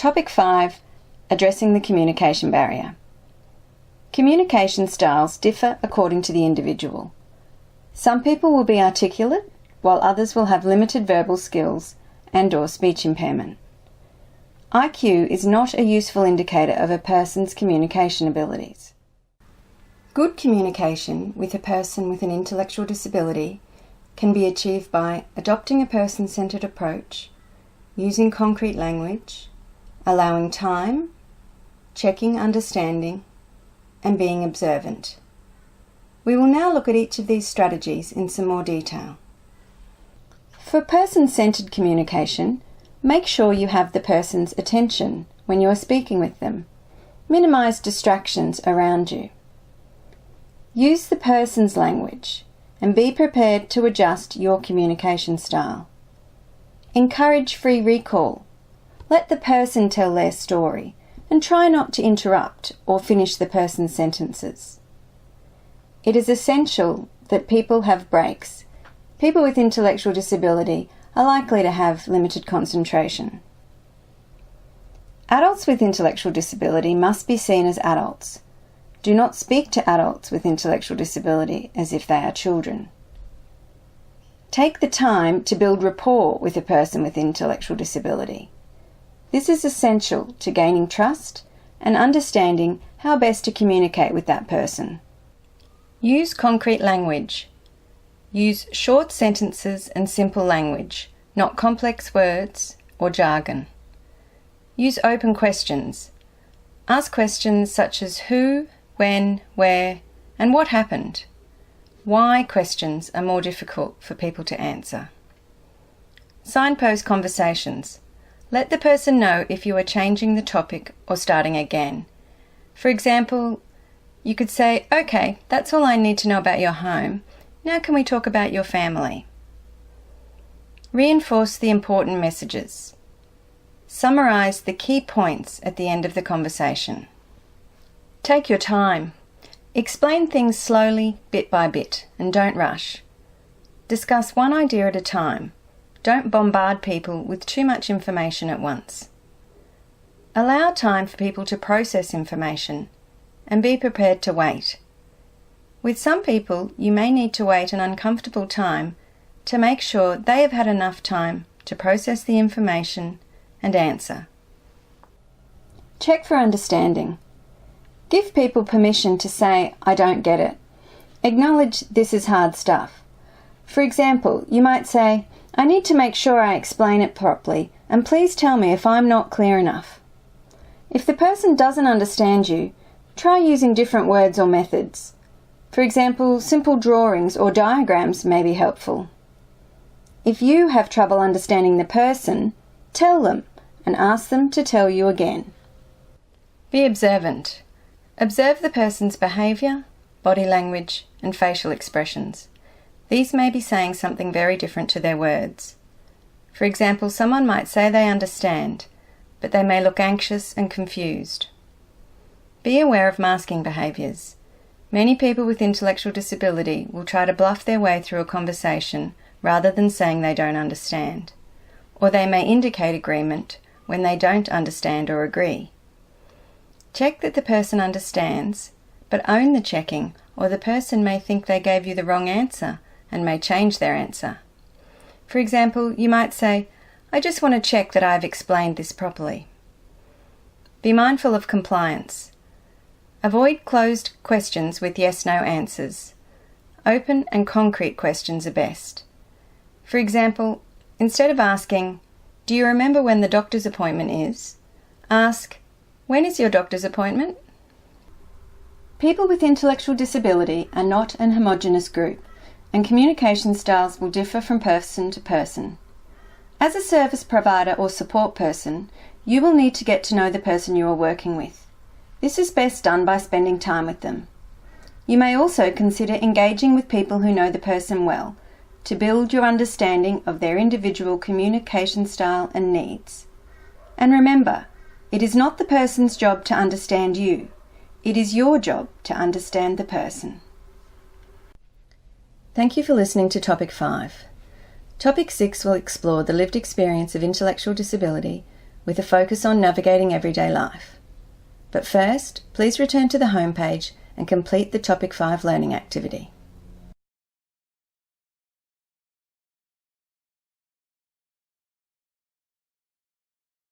Topic 5. Addressing the communication barrier. Communication styles differ according to the individual. Some people will be articulate, while others will have limited verbal skills and/or speech impairment. IQ is not a useful indicator of a person's communication abilities. Good communication with a person with an intellectual disability can be achieved by adopting a person-centred approach, using concrete language, allowing time, checking understanding, and being observant. We will now look at each of these strategies in some more detail. For person-centred communication, make sure you have the person's attention when you are speaking with them. Minimise distractions around you. Use the person's language and be prepared to adjust your communication style. Encourage free recall. Let the person tell their story and try not to interrupt or finish the person's sentences. It is essential that people have breaks. People with intellectual disability are likely to have limited concentration. Adults with intellectual disability must be seen as adults. Do not speak to adults with intellectual disability as if they are children. Take the time to build rapport with a person with intellectual disability. This is essential to gaining trust and understanding how best to communicate with that person. Use concrete language. Use short sentences and simple language, not complex words or jargon. Use open questions. Ask questions such as who, when, where, and what happened. Why questions are more difficult for people to answer. Signpost conversations. Let the person know if you are changing the topic or starting again. For example, you could say, "Okay, that's all I need to know about your home. Now can we talk about your family?" Reinforce the important messages. Summarise the key points at the end of the conversation. Take your time. Explain things slowly, bit by bit, and don't rush. Discuss one idea at a time. Don't bombard people with too much information at once. Allow time for people to process information and be prepared to wait. With some people, you may need to wait an uncomfortable time to make sure they have had enough time to process the information and answer. Check for understanding. Give people permission to say, "I don't get it." Acknowledge this is hard stuff. For example, you might say, "I need to make sure I explain it properly, and please tell me if I'm not clear enough." If the person doesn't understand you, try using different words or methods. For example, simple drawings or diagrams may be helpful. If you have trouble understanding the person, tell them and ask them to tell you again. Be observant. Observe the person's behaviour, body language, and facial expressions. These may be saying something very different to their words. For example, someone might say they understand, but they may look anxious and confused. Be aware of masking behaviours. Many people with intellectual disability will try to bluff their way through a conversation rather than saying they don't understand, or they may indicate agreement when they don't understand or agree. Check that the person understands, but own the checking, or the person may think they gave you the wrong answer and may change their answer. For example, you might say, "I just want to check that I've explained this properly." Be mindful of compliance. Avoid closed questions with yes/no answers. Open and concrete questions are best. For example, instead of asking, "Do you remember when the doctor's appointment is?" ask, "When is your doctor's appointment?" People with intellectual disability are not an homogeneous group, and communication styles will differ from person to person. As a service provider or support person, you will need to get to know the person you are working with. This is best done by spending time with them. You may also consider engaging with people who know the person well to build your understanding of their individual communication style and needs. And remember, it is not the person's job to understand you. It is your job to understand the person. Thank you for listening to Topic 5. Topic 6 will explore the lived experience of intellectual disability with a focus on navigating everyday life. But first, please return to the homepage and complete the Topic 5 learning activity.